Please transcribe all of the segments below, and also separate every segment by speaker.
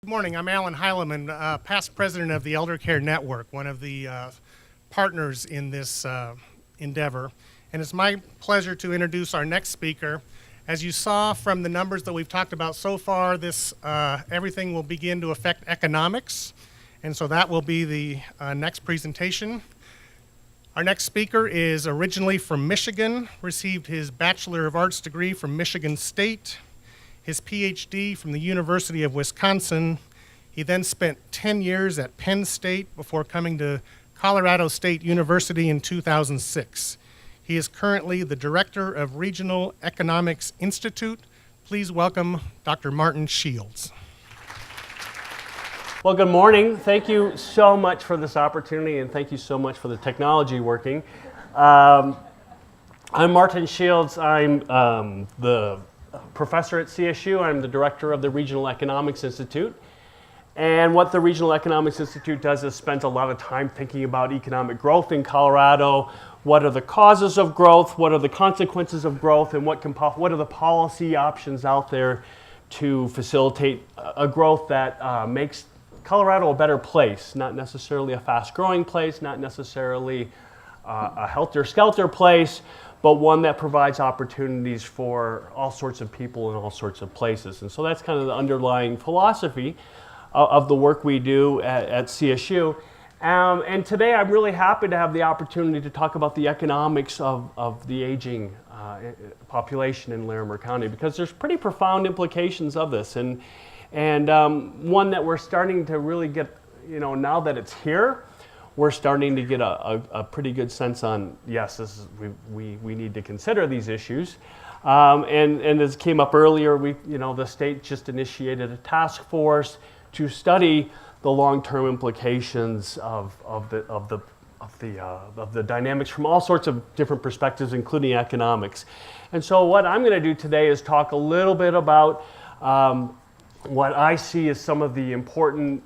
Speaker 1: Good morning. I'm Alan Heileman, past president of the Elder Care Network, one of the partners in this endeavor. And it's my pleasure to introduce our next speaker. As you saw from the numbers that we've talked about so far, this everything will begin to affect economics. And so that will be the next presentation. Our next speaker is originally from Michigan, received his Bachelor of Arts degree from Michigan State, his PhD from the University of Wisconsin. He then spent 10 years at Penn State before coming to Colorado State University in 2006. He is currently the Director of Regional Economics Institute. Please welcome Dr. Martin Shields.
Speaker 2: Well, good morning. Thank you so much for this opportunity, and thank you so much for the technology working. I'm Martin Shields. I'm the professor at CSU. I'm the director of the Regional Economics Institute. And what the Regional Economics Institute does is spend a lot of time thinking about economic growth in Colorado. What are the causes of growth? What are the consequences of growth? And what are the policy options out there to facilitate a growth that makes Colorado a better place, not necessarily a fast-growing place, not necessarily a helter-skelter place, but one that provides opportunities for all sorts of people in all sorts of places. And so that's kind of the underlying philosophy of the work we do at CSU. And today I'm really happy to have the opportunity to talk about the economics of the aging population in Larimer County, because there's pretty profound implications of this. And one that we're starting to really get, now that it's here, we're starting to get a pretty good sense on, yes, we need to consider these issues. And as came up earlier, the state just initiated a task force to study the long-term implications of the dynamics from all sorts of different perspectives, including economics. And so what I'm going to do today is talk a little bit about what I see as some of the important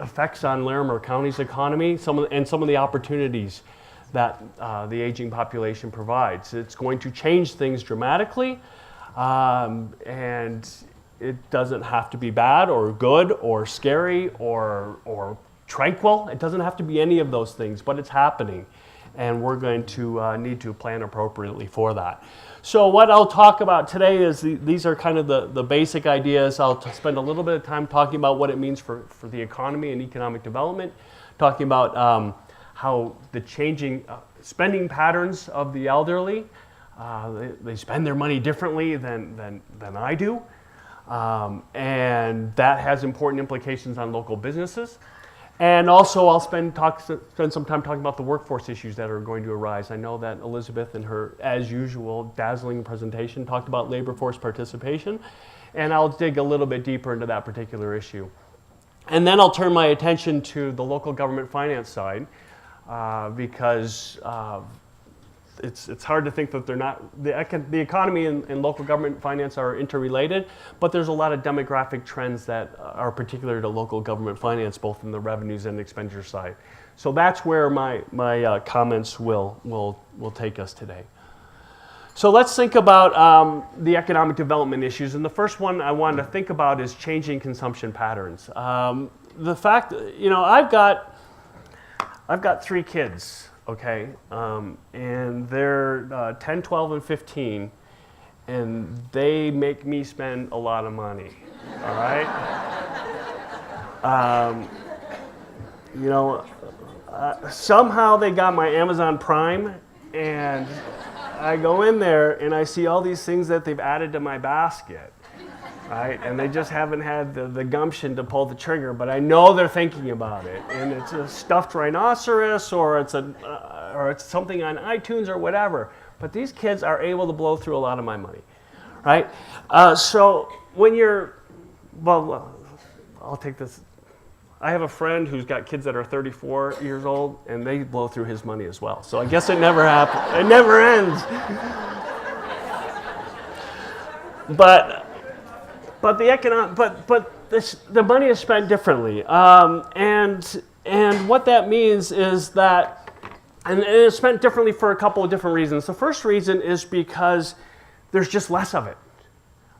Speaker 2: effects on Larimer County's economy, some of the opportunities that the aging population provides. It's going to change things dramatically, and it doesn't have to be bad or good or scary or tranquil. It doesn't have to be any of those things, but it's happening, and we're going to need to plan appropriately for that. So what I'll talk about today is these are kind of the basic ideas. I'll spend a little bit of time talking about what it means for the economy and economic development, talking about how the changing spending patterns of the elderly, they spend their money differently than I do. And that has important implications on local businesses. And also I'll spend some time talking about the workforce issues that are going to arise. I know that Elizabeth, in her, as usual, dazzling presentation, talked about labor force participation, and I'll dig a little bit deeper into that particular issue. And then I'll turn my attention to the local government finance side, because it's hard to think that they're not, the economy and local government finance are interrelated, but there's a lot of demographic trends that are particular to local government finance, both in the revenues and expenditure side. So that's where my comments will take us today. So let's think about the economic development issues, and the first one I wanted to think about is changing consumption patterns. The fact, I've got 3 kids. Okay, and they're 10, 12, and 15, and they make me spend a lot of money, all right? Somehow they got my Amazon Prime, and I go in there and I see all these things that they've added to my basket, right? And they just haven't had the gumption to pull the trigger, but I know they're thinking about it. And it's a stuffed rhinoceros, or it's something on iTunes or whatever. But these kids are able to blow through a lot of my money, right? So when I'll take this. I have a friend who's got kids that are 34 years old, and they blow through his money as well. So I guess it never happens. It never ends. But the money is spent differently, and what that means is that, and it's spent differently for a couple of different reasons. The first reason is because there's just less of it.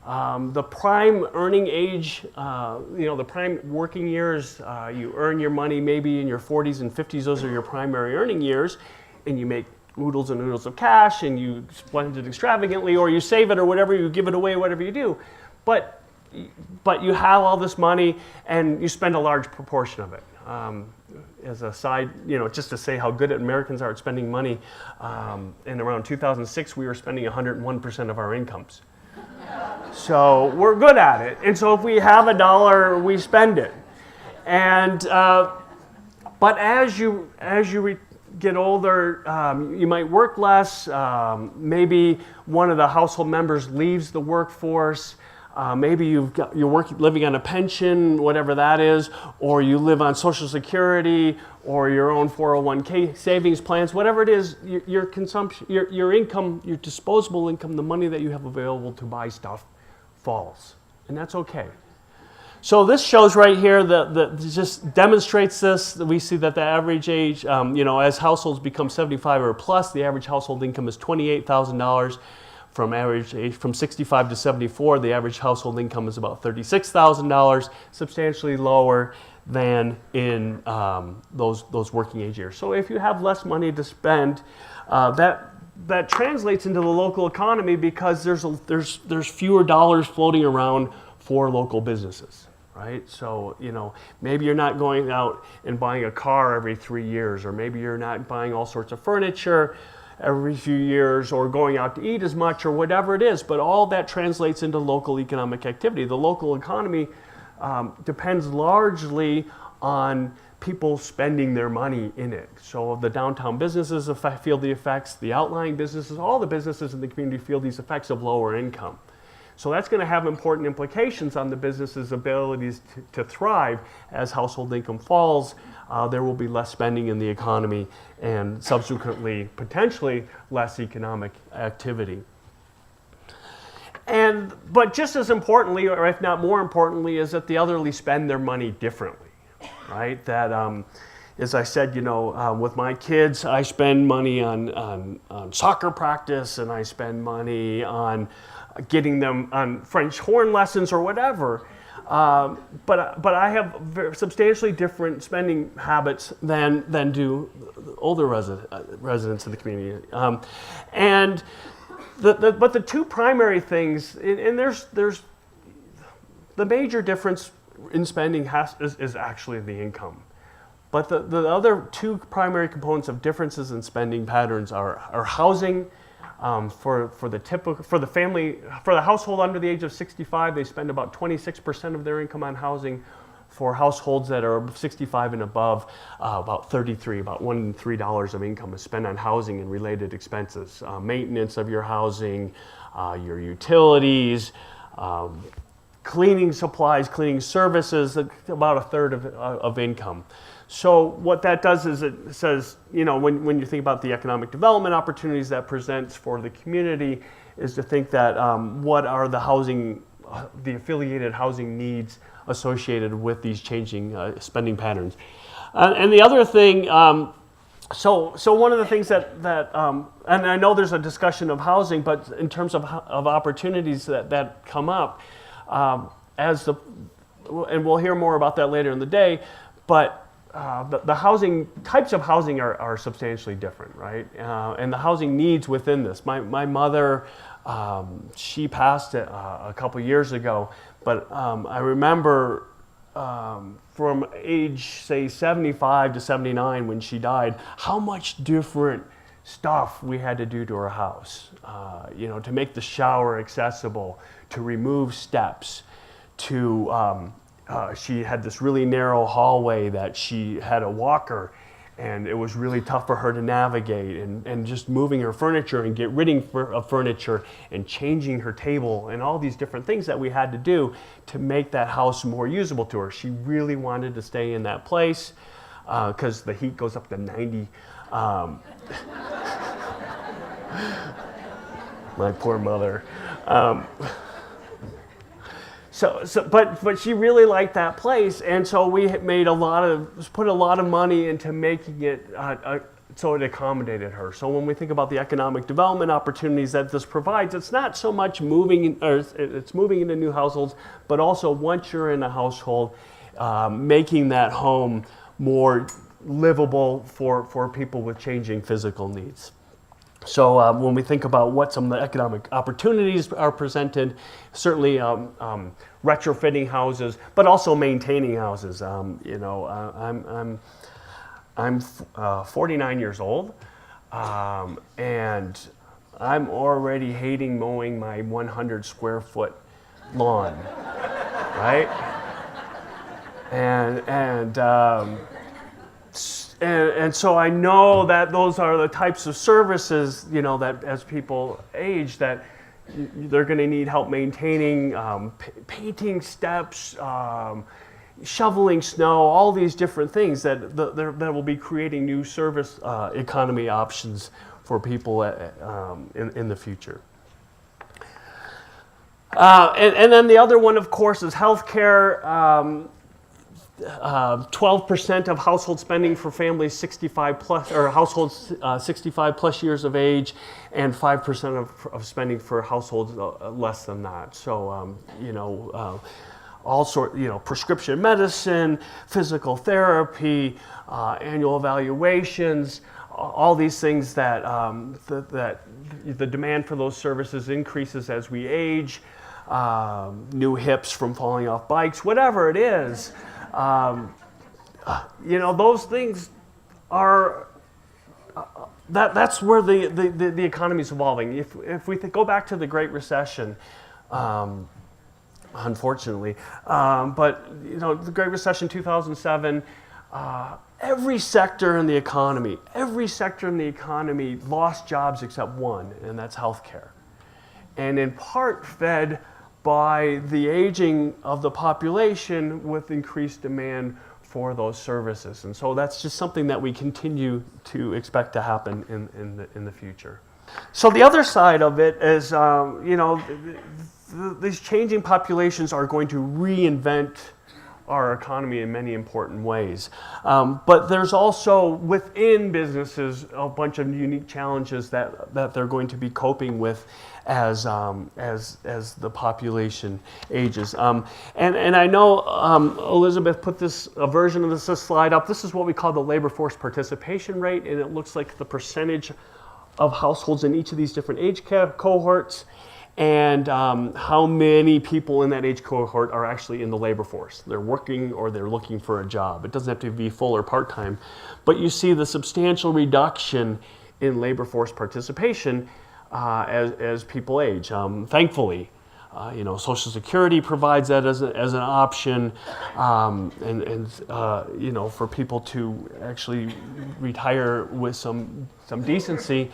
Speaker 2: The prime earning age, the prime working years, you earn your money maybe in your 40s and 50s. Those are your primary earning years, and you make oodles and oodles of cash, and you spend it extravagantly, or you save it, or whatever, you give it away, whatever you do. But you have all this money, and you spend a large proportion of it. As a side, just to say how good Americans are at spending money, in around 2006, we were spending 101% of our incomes. So we're good at it. And so if we have a dollar, we spend it. And but as you get older, you might work less. Maybe one of the household members leaves the workforce. Maybe you're living on a pension, whatever that is, or you live on Social Security or your own 401k savings plans, whatever it is, your consumption, your income, your disposable income, the money that you have available to buy stuff falls, and that's okay. So this shows right here that just demonstrates this. We see that the average age, as households become 75 or plus, the average household income is $28,000. From 65 to 74, the average household income is about $36,000, substantially lower than in those working age years. So if you have less money to spend, that translates into the local economy because there's fewer dollars floating around for local businesses, right? So maybe you're not going out and buying a car every 3 years, or maybe you're not buying all sorts of furniture every few years, or going out to eat as much, or whatever it is, but all that translates into local economic activity. The local economy depends largely on people spending their money in it. So the downtown businesses feel the effects, the outlying businesses, all the businesses in the community feel these effects of lower income. So that's going to have important implications on the business's abilities to thrive. As household income falls, there will be less spending in the economy and subsequently, potentially, less economic activity. But just as importantly, or if not more importantly, is that the elderly spend their money differently, right? That, as I said, with my kids, I spend money on soccer practice, and I spend money on getting them on French horn lessons or whatever. But I have substantially different spending habits than do older residents of the community. But the two primary things, and there's the major difference in spending is actually the income. But the other two primary components of differences in spending patterns are housing. For the household under the age of 65, they spend about 26% of their income on housing. For households that are 65 and above, about $1 in $3 of income is spent on housing and related expenses, maintenance of your housing, your utilities, cleaning supplies, cleaning services, about a third of income. So what that does is it says, when you think about the economic development opportunities that presents for the community, is to think that what are the affiliated housing needs associated with these changing spending patterns. And the other thing, so one of the things that and I know there's a discussion of housing, but in terms of opportunities that come up, and we'll hear more about that later in the day, but the housing types of housing are substantially different, right? And the housing needs within this. My mother, she passed a couple years ago, but I remember from age, say, 75 to 79 when she died, how much different stuff we had to do to her house, to make the shower accessible, to remove steps, to she had this really narrow hallway that she had a walker, and it was really tough for her to navigate, and just moving her furniture and get rid of furniture and changing her table and all these different things that we had to do to make that house more usable to her. She really wanted to stay in that place because the heat goes up to 90. My poor mother. But she really liked that place, and so we made put a lot of money into making it so it accommodated her. So when we think about the economic development opportunities that this provides, it's not so much it's moving into new households, but also once you're in a household, making that home more livable for people with changing physical needs. So when we think about what some of the economic opportunities are presented, certainly retrofitting houses, but also maintaining houses. I'm 49 years old, and I'm already hating mowing my 100 square foot lawn, right? And so I know that those are the types of services, that as people age, that they're going to need help maintaining, painting steps, shoveling snow, all these different things that will be creating new service economy options for people in the future. And then the other one, of course, is healthcare. 12% of household spending for families 65 plus, or households 65 plus years of age, and 5% of spending for households less than that. So, all prescription medicine, physical therapy, annual evaluations, all these things that the demand for those services increases as we age, new hips from falling off bikes, whatever it is. Those things are, that's where the economy is evolving. If we go back to the Great Recession, unfortunately, but the Great Recession 2007, every sector in the economy lost jobs except one, and that's healthcare. And in part fed by the aging of the population with increased demand for those services. And so that's just something that we continue to expect to happen in the future. So the other side of it is, these changing populations are going to reinvent our economy in many important ways. But there's also within businesses a bunch of unique challenges that they're going to be coping with as the population ages. And I know Elizabeth put a version of this slide up. This is what we call the labor force participation rate, and it looks like the percentage of households in each of these different age cohorts, and how many people in that age cohort are actually in the labor force. They're working or they're looking for a job. It doesn't have to be full or part-time, but you see the substantial reduction in labor force participation as people age. Thankfully, Social Security provides that as an option, for people to actually retire with some decency.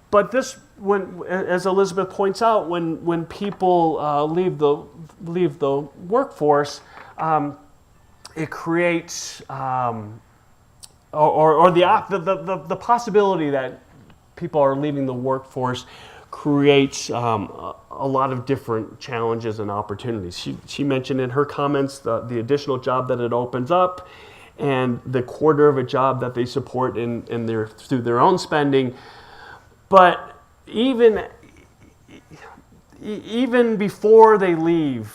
Speaker 2: But this, as Elizabeth points out, when people leave the workforce, it creates the possibility that people are leaving the workforce creates a lot of different challenges and opportunities. She mentioned in her comments the additional job that it opens up, and the quarter of a job that they support through their own spending. But even before they leave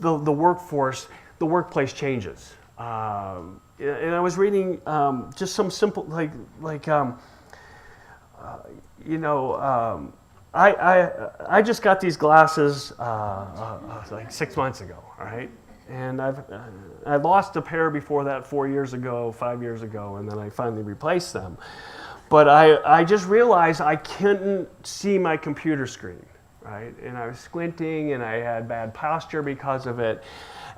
Speaker 2: the workforce, the workplace changes. And I was reading just some simple, I just got these glasses like 6 months ago, all right? And I lost a pair before that 4 years ago, 5 years ago, and then I finally replaced them. But I just realized I couldn't see my computer screen, right? And I was squinting, and I had bad posture because of it.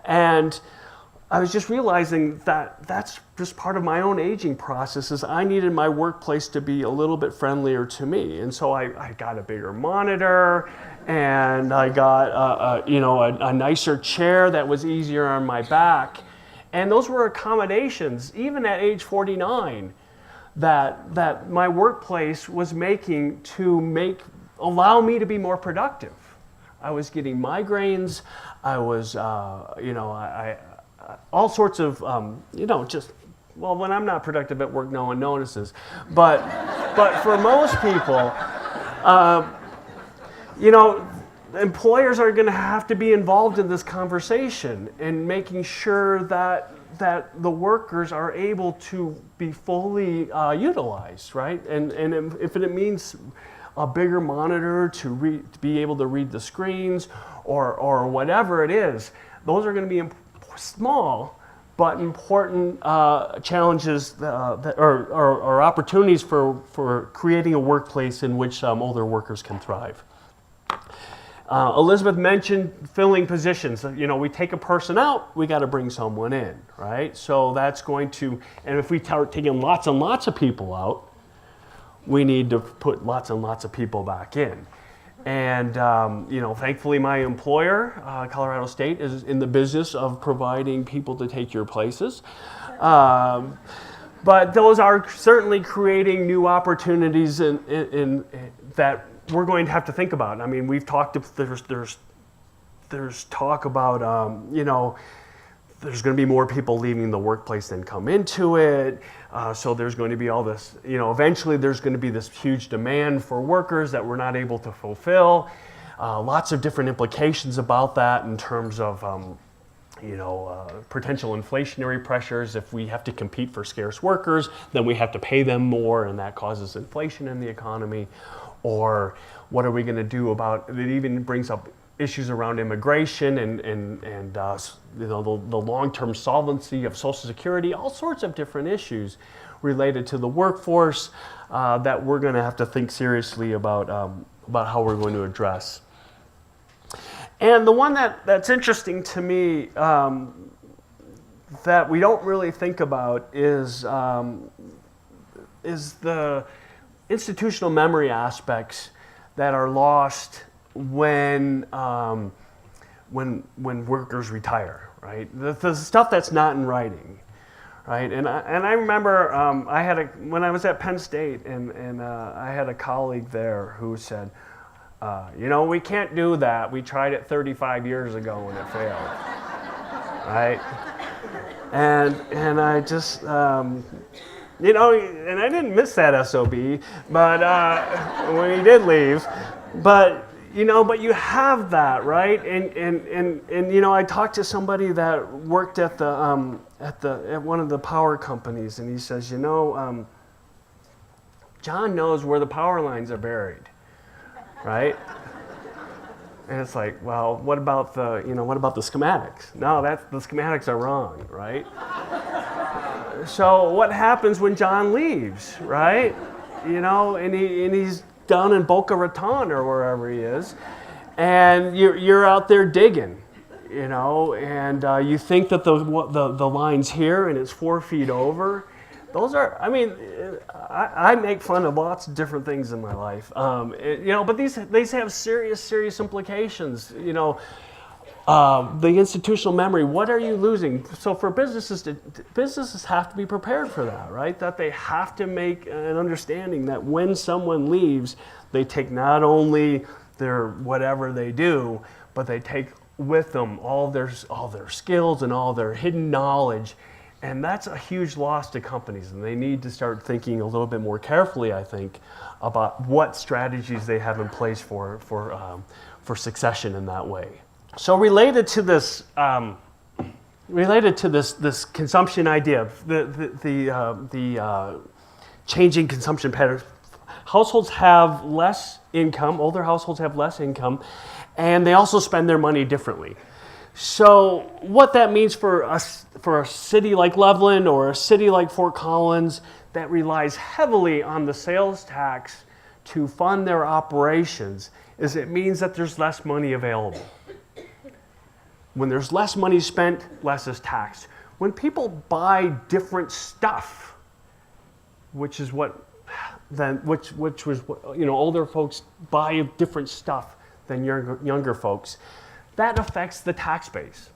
Speaker 2: And I was just realizing that that's just part of my own aging process, is I needed my workplace to be a little bit friendlier to me. And so I got a bigger monitor, and I got a nicer chair that was easier on my back. And those were accommodations, even at age 49, that my workplace was making to allow me to be more productive. I was getting migraines. I was, all sorts of, just, well, when I'm not productive at work, no one notices. But for most people, employers are going to have to be involved in this conversation and making sure that the workers are able to be fully utilized, right? And if it means a bigger monitor to be able to read the screens or whatever it is, those are going to be small but important challenges or opportunities for creating a workplace in which older workers can thrive. Elizabeth mentioned filling positions. We take a person out, we got to bring someone in, right? So that's going to, and if we start taking lots and lots of people out, we need to put lots and lots of people back in. And, thankfully my employer, Colorado State, is in the business of providing people to take your places. But those are certainly creating new opportunities in that we're going to have to think about. I mean, we've talked, there's talk about, there's going to be more people leaving the workplace than come into it. So there's going to be all this, eventually there's going to be this huge demand for workers that we're not able to fulfill. Lots of different implications about that in terms of, potential inflationary pressures. If we have to compete for scarce workers, then we have to pay them more, and that causes inflation in the economy. Or what are we going to do about it? Even brings up issues around immigration and the long-term solvency of Social Security, all sorts of different issues related to the workforce that we're going to have to think seriously about how we're going to address. And the one that's interesting to me that we don't really think about is the institutional memory aspects that are lost when workers retire, right? The stuff that's not in writing, right? And I remember when I was at Penn State, and I had a colleague there who said, we can't do that. We tried it 35 years ago and it failed, right? And I just, and I didn't miss that SOB, but when he did leave, but you have that, right? And I talked to somebody that worked at one of the power companies, and he says, John knows where the power lines are buried, right? And it's like, well, what about the schematics? No, the schematics are wrong, right? So what happens when John leaves, right? And he's down in Boca Raton or wherever he is, and you're out there digging, and you think that the line's here and it's 4 feet over. Those are, I make fun of lots of different things in my life, but these have serious implications. The institutional memory, what are you losing? So for businesses have to be prepared for that, right? That they have to make an understanding that when someone leaves, they take not only their whatever they do, but they take with them all their skills and all their hidden knowledge. And that's a huge loss to companies, and they need to start thinking a little bit more carefully, I think, about what strategies they have in place for succession in that way. So related to this consumption idea, the changing consumption patterns, households have less income. Older households have less income, and they also spend their money differently. So what that means for a city like Loveland or a city like Fort Collins that relies heavily on the sales tax to fund their operations is it means that there's less money available. When there's less money spent, less is taxed. When people buy different stuff, which was older folks buy different stuff than younger folks, that affects the tax base.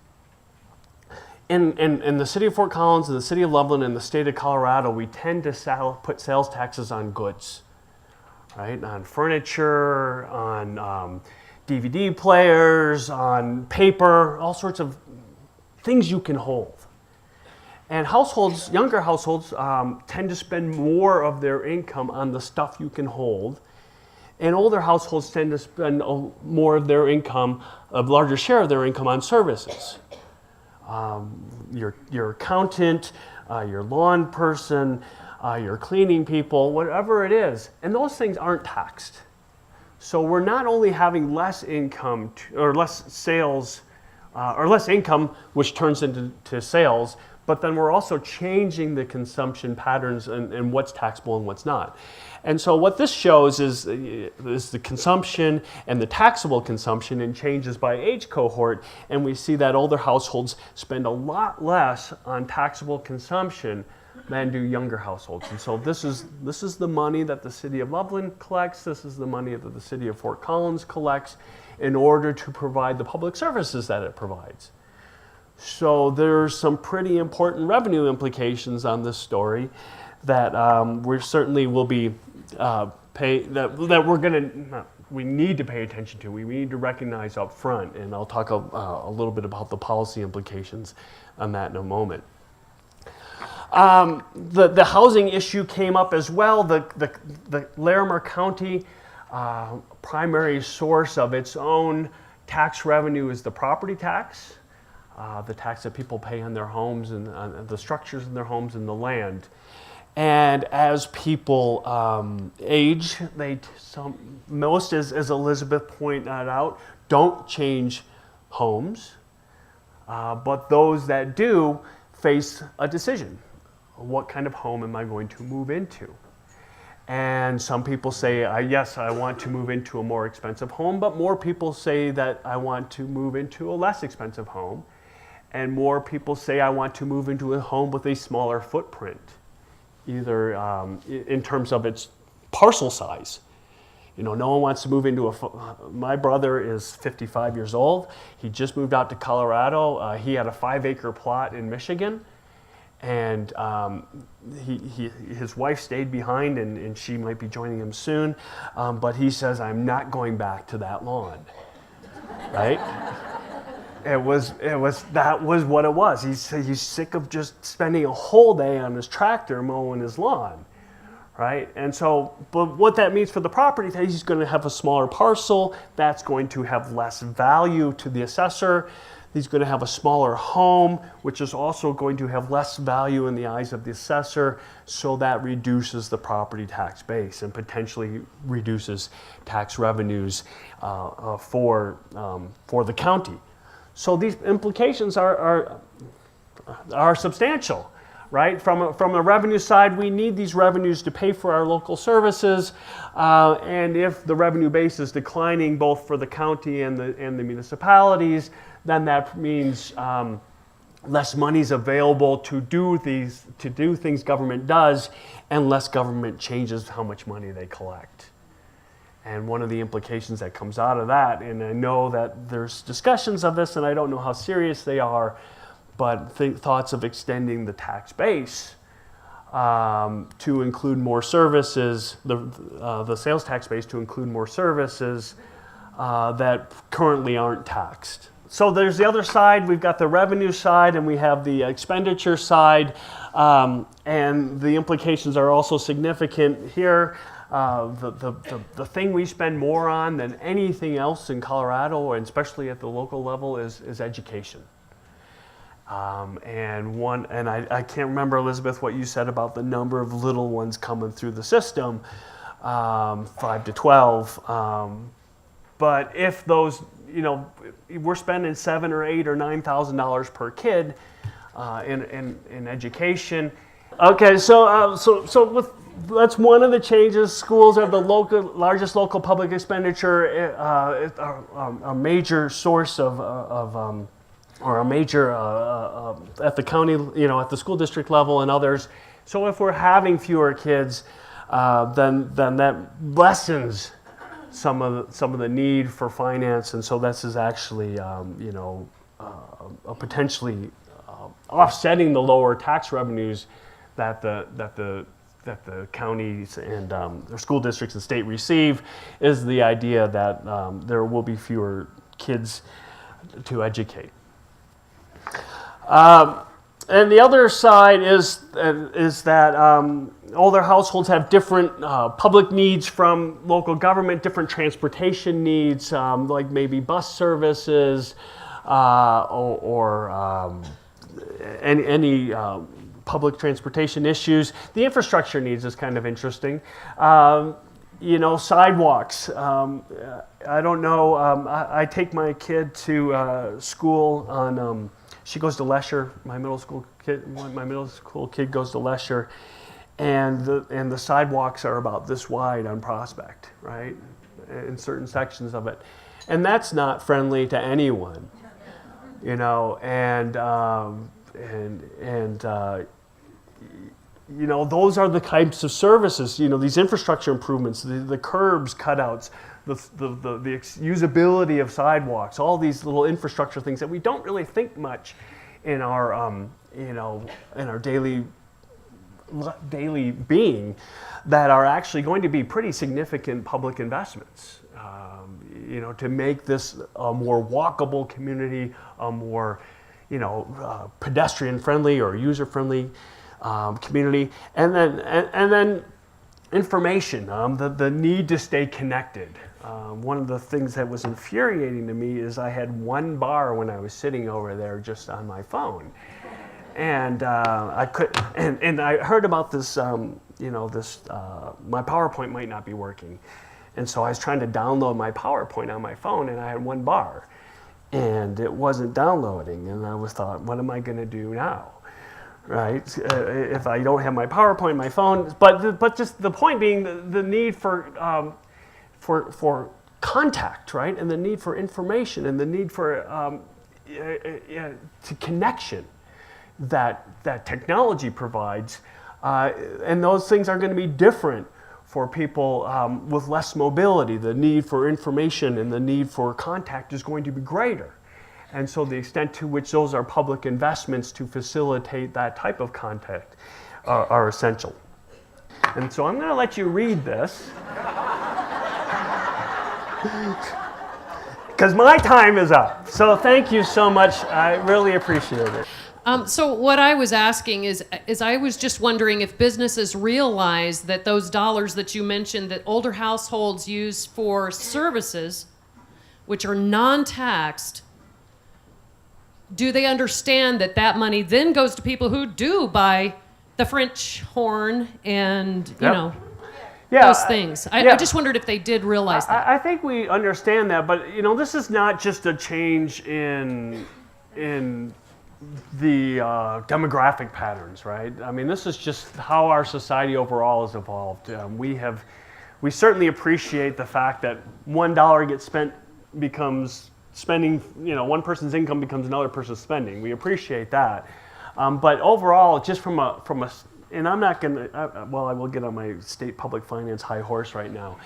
Speaker 2: In the city of Fort Collins, and the city of Loveland, and the state of Colorado, we tend to put sales taxes on goods, right? On furniture, on DVD players, on paper, all sorts of things you can hold. And households, younger households, tend to spend more of their income on the stuff you can hold. And older households tend to spend more of their income, a larger share of their income on services. Your accountant, your lawn person, your cleaning people, whatever it is. And those things aren't taxed. So we're not only having less income or less sales, or less income, which turns into sales, but then we're also changing the consumption patterns and what's taxable and what's not. And so what this shows is the consumption and the taxable consumption and changes by age cohort, and we see that older households spend a lot less on taxable consumption than do younger households. And so this is the money that the city of Loveland collects, this is the money that the city of Fort Collins collects in order to provide the public services that it provides. So there's some pretty important revenue implications on this story that we certainly will be we need to pay attention to. We need to recognize up front, and I'll talk a little bit about the policy implications on that in a moment. The housing issue came up as well. The Larimer County primary source of its own tax revenue is the property tax. The tax that people pay on their homes and the structures in their homes and the land. And as people age, most, as Elizabeth pointed out, don't change homes. But those that do face a decision. What kind of home am I going to move into? And some people say, yes, I want to move into a more expensive home, but more people say that I want to move into a less expensive home. And more people say I want to move into a home with a smaller footprint, either in terms of its parcel size. You know, no one wants to move into my brother is 55 years old. He just moved out to Colorado. He had a 5-acre plot in Michigan. And his wife stayed behind, and she might be joining him soon. But he says, I'm not going back to that lawn, right? That was what it was. He's sick of just spending a whole day on his tractor mowing his lawn, right? And so, but what that means for the property, he's going to have a smaller parcel. That's going to have less value to the assessor. He's going to have a smaller home, which is also going to have less value in the eyes of the assessor. So that reduces the property tax base and potentially reduces tax revenues for the county. So these implications are substantial, right? From a revenue side, we need these revenues to pay for our local services, and if the revenue base is declining both for the county and the municipalities, then that means less money is available to do things government does, and less government changes how much money they collect. And one of the implications that comes out of that, and I know that there's discussions of this, and I don't know how serious they are, but thoughts of extending the tax base to include more services, the sales tax base to include more services that currently aren't taxed. So there's the other side. We've got the revenue side, and we have the expenditure side, and the implications are also significant here. The thing we spend more on than anything else in Colorado, and especially at the local level, is education. And I can't remember, Elizabeth, what you said about the number of little ones coming through the system, 5 to 12. But if those, we're spending $7,000 or $8,000 or $9,000 per kid in education. Okay, so that's one of the changes. Schools are the largest local public expenditure, a major source or a major at the county, at the school district level and others. So if we're having fewer kids, then that lessens some of the need for finance, and so this is actually potentially offsetting the lower tax revenues that the counties and their school districts and state receive. Is the idea that there will be fewer kids to educate. And the other side is that older households have different public needs from local government, different transportation needs, like maybe bus services or any public transportation issues. The infrastructure needs is kind of interesting. Sidewalks. I don't know. I take my kid to school on. She goes to Lesher. My middle school kid goes to Lesher, and the sidewalks are about this wide on Prospect, right, in certain sections of it, and that's not friendly to anyone, those are the types of services, these infrastructure improvements, the curbs cutouts, the usability of sidewalks, all these little infrastructure things that we don't really think much in our, in our daily being, that are actually going to be pretty significant public investments, to make this a more walkable community, a more, pedestrian-friendly or user-friendly community, and then information, the need to stay connected. One of the things that was infuriating to me is I had one bar when I was sitting over there just on my phone, and I heard about this. My PowerPoint might not be working, and so I was trying to download my PowerPoint on my phone, and I had one bar, and it wasn't downloading, and I thought, what am I going to do now? Right, if I don't have my PowerPoint, my phone, but just the point being the need for contact, right, and the need for information, and the need for to connection that technology provides, and those things are going to be different for people with less mobility. The need for information and the need for contact is going to be greater. And so the extent to which those are public investments to facilitate that type of contact are essential. And so I'm going to let you read this, because my time is up. So thank you so much. I really appreciate it.
Speaker 3: So what I was asking is I was just wondering if businesses realize that those dollars that you mentioned that older households use for services, which are non-taxed, do they understand that money then goes to people who do buy the French horn and, those things? I just wondered if they did realize that.
Speaker 2: I think we understand that, but, this is not just a change in the demographic patterns, right? I mean, this is just how our society overall has evolved. We certainly appreciate the fact that $1 gets spent becomes spending, one person's income becomes another person's spending. We appreciate that. But overall, just from a, and I'm not going to, I will get on my state public finance high horse right now.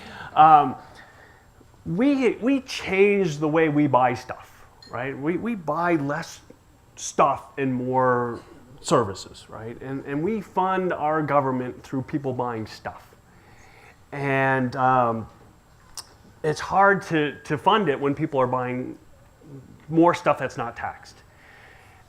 Speaker 2: We change the way we buy stuff, right? We buy less stuff and more services, right? And we fund our government through people buying stuff. And it's hard to fund it when people are buying more stuff that's not taxed.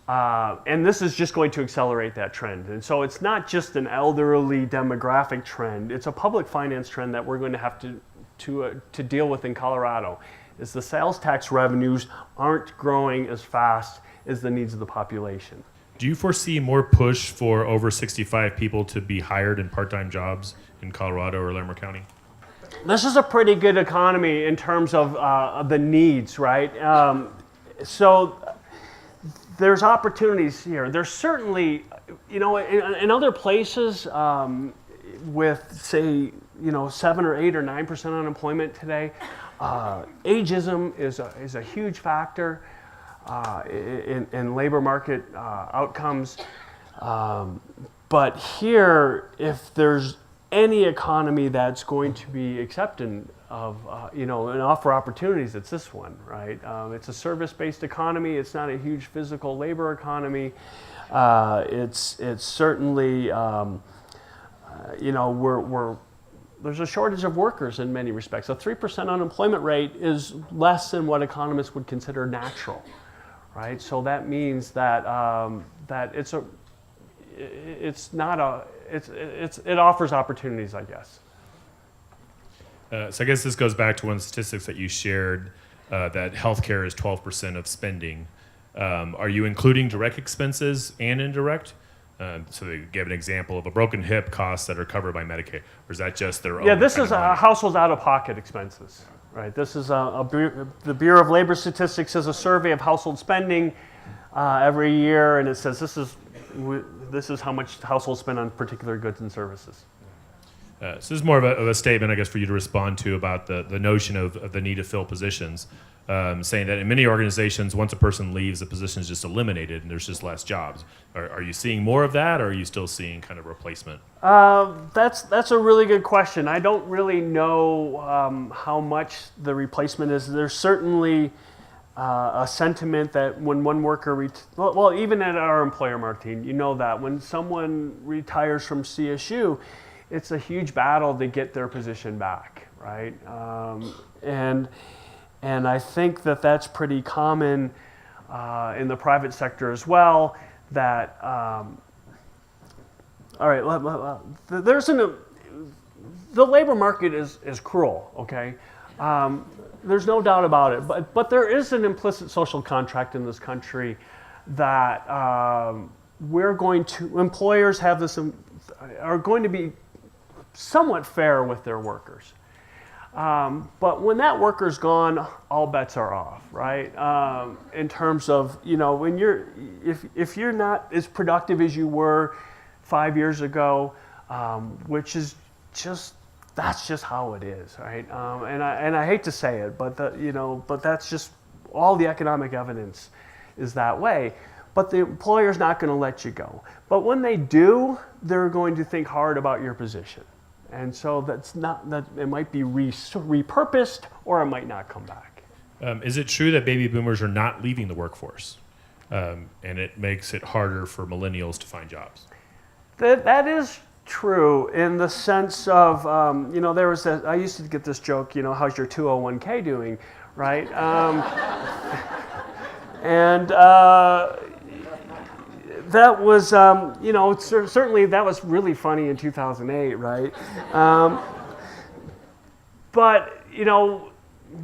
Speaker 2: And this is just going to accelerate that trend. And so it's not just an elderly demographic trend, it's a public finance trend that we're going to have to deal with in Colorado, is the sales tax revenues aren't growing as fast as the needs of the population.
Speaker 4: Do you foresee more push for over 65 people to be hired in part-time jobs in Colorado or Larimer County?
Speaker 2: This is a pretty good economy in terms of the needs, right? So there's opportunities here. There's certainly, in other places with, say, 7 or 8 or 9% unemployment today, ageism is a huge factor in labor market outcomes. But here, if there's any economy that's going to be accepting of, and offer opportunities, it's this one, right? It's a service-based economy. It's not a huge physical labor economy. It's certainly, there's a shortage of workers in many respects. A 3% unemployment rate is less than what economists would consider natural, right? So that means that that it offers opportunities, I guess.
Speaker 4: So I guess this goes back to one of the statistics that you shared, that healthcare is 12% of spending. Are you including direct expenses and indirect? So they give an example of a broken hip costs that are covered by Medicaid, or is that just their own?
Speaker 2: Yeah, this
Speaker 4: kind
Speaker 2: is
Speaker 4: of money?
Speaker 2: households out-of-pocket expenses, right? This is the Bureau of Labor Statistics has a survey of household spending every year, and it says this is how much households spend on particular goods and services.
Speaker 4: So this is more of a statement, I guess, for you to respond to about the notion of the need to fill positions, saying that in many organizations, once a person leaves, the position is just eliminated and there's just less jobs. Are you seeing more of that, or are you still seeing kind of replacement?
Speaker 2: That's a really good question. I don't really know how much the replacement is. There's certainly a sentiment that when one worker, well, even at our employer, Martine, you know that when someone retires from CSU, it's a huge battle to get their position back, right? And I think that that's pretty common in the private sector as well. That all right, the labor market is cruel. Okay, there's no doubt about it. But there is an implicit social contract in this country that employers have this are going to be somewhat fair with their workers. But when that worker's gone, all bets are off, right? In terms of, when if you're not as productive as you were 5 years ago, which is that's just how it is, right? And I hate to say it, but but that's just all the economic evidence is that way. But the employer's not going to let you go. But when they do, they're going to think hard about your position. And so that it might be repurposed, or it might not come back.
Speaker 4: Is it true that baby boomers are not leaving the workforce, and it makes it harder for millennials to find jobs?
Speaker 2: That is true in the sense of, there was I used to get this joke, how's your 201k doing, right? And that was, certainly that was really funny in 2008, right? But,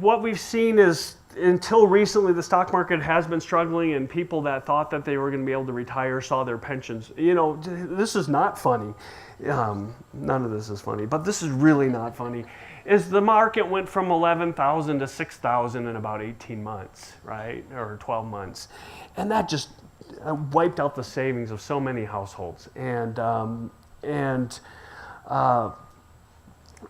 Speaker 2: what we've seen is until recently the stock market has been struggling, and people that thought that they were going to be able to retire saw their pensions. This is not funny. None of this is funny, but this is really not funny. Is the market went from 11,000 to 6,000 in about 18 months, right? Or 12 months. And that just wiped out the savings of so many households, and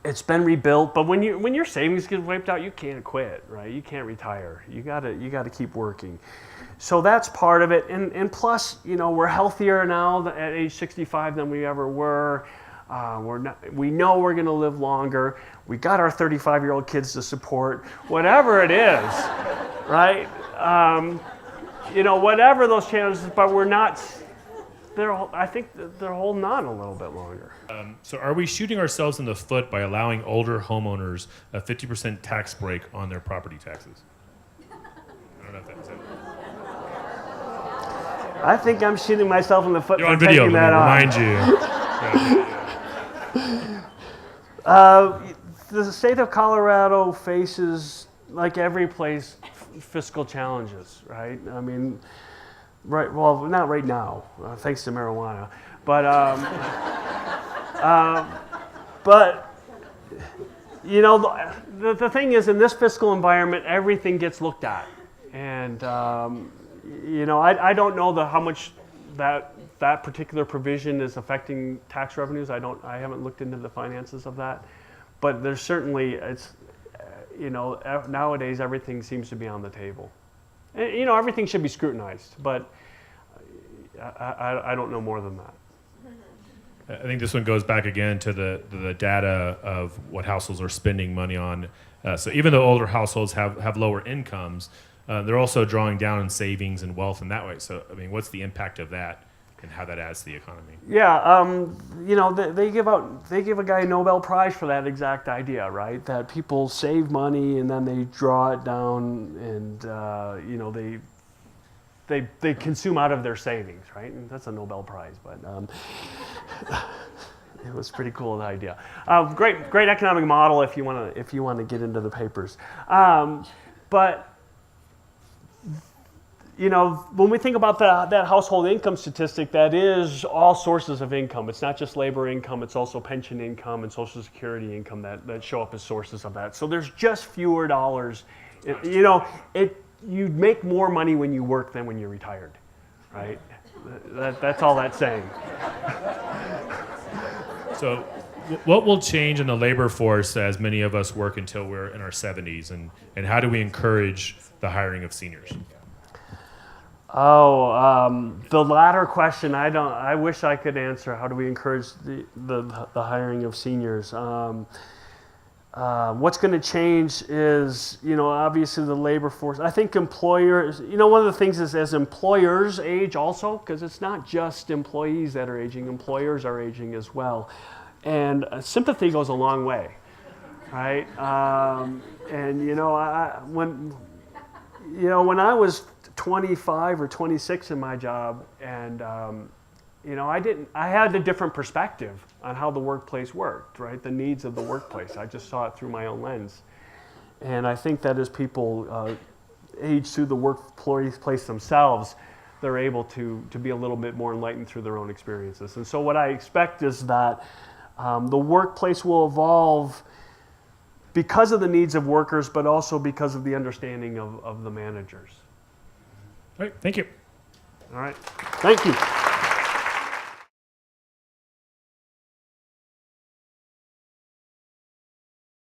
Speaker 2: it's been rebuilt. But when your savings get wiped out, you can't quit, right? You can't retire. You gotta keep working. So that's part of it, and plus, we're healthier now at age 65 than we ever were. We know we're going to live longer. We got our 35-year-old kids to support, whatever it is, right? Whatever those challenges, but we're not. I think they're holding on a little bit longer.
Speaker 4: So are we shooting ourselves in the foot by allowing older homeowners a 50% tax break on their property taxes? I don't know if that's it.
Speaker 2: I think I'm shooting myself in the foot.
Speaker 4: You're
Speaker 2: for
Speaker 4: on video,
Speaker 2: taking
Speaker 4: let
Speaker 2: that
Speaker 4: me
Speaker 2: on.
Speaker 4: remind you.
Speaker 2: The state of Colorado faces, like every place, fiscal challenges, right? I mean, right. Well, not right now, thanks to marijuana, but the thing is, in this fiscal environment, everything gets looked at, and I don't know how much that particular provision is affecting tax revenues. I haven't looked into the finances of that, but there's certainly nowadays everything seems to be on the table. And, everything should be scrutinized, but I don't know more than that.
Speaker 4: I think this one goes back again to the data of what households are spending money on. So even though older households have lower incomes, they're also drawing down on savings and wealth in that way. So, I mean, what's the impact of that and how that adds to the economy?
Speaker 2: Yeah, they give a guy a Nobel Prize for that exact idea, right? That people save money and then they draw it down, and they consume out of their savings, right? And that's a Nobel Prize, but it was pretty cool, the idea. Great economic model if you want to get into the papers. But when we think about that household income statistic, that is all sources of income. It's not just labor income, it's also pension income and Social Security income that show up as sources of that. So there's just fewer dollars. You make more money when you work than when you're retired, right? That's all that's saying.
Speaker 4: So what will change in the labor force as many of us work until we're in our 70s, and how do we encourage the hiring of seniors?
Speaker 2: The latter question, I wish I could answer. How do we encourage the hiring of seniors? What's going to change is, obviously the labor force. I think employers, one of the things is as employers age also, because it's not just employees that are aging, employers are aging as well. And sympathy goes a long way, right? When I was 25 or 26 in my job, and I had a different perspective on how the workplace worked, right? The needs of the workplace. I just saw it through my own lens. And I think that as people age through the workplace themselves, they're able to be a little bit more enlightened through their own experiences. And so what I expect is that the workplace will evolve because of the needs of workers, but also because of the understanding of the managers.
Speaker 4: All right, thank you.
Speaker 2: All right, thank you.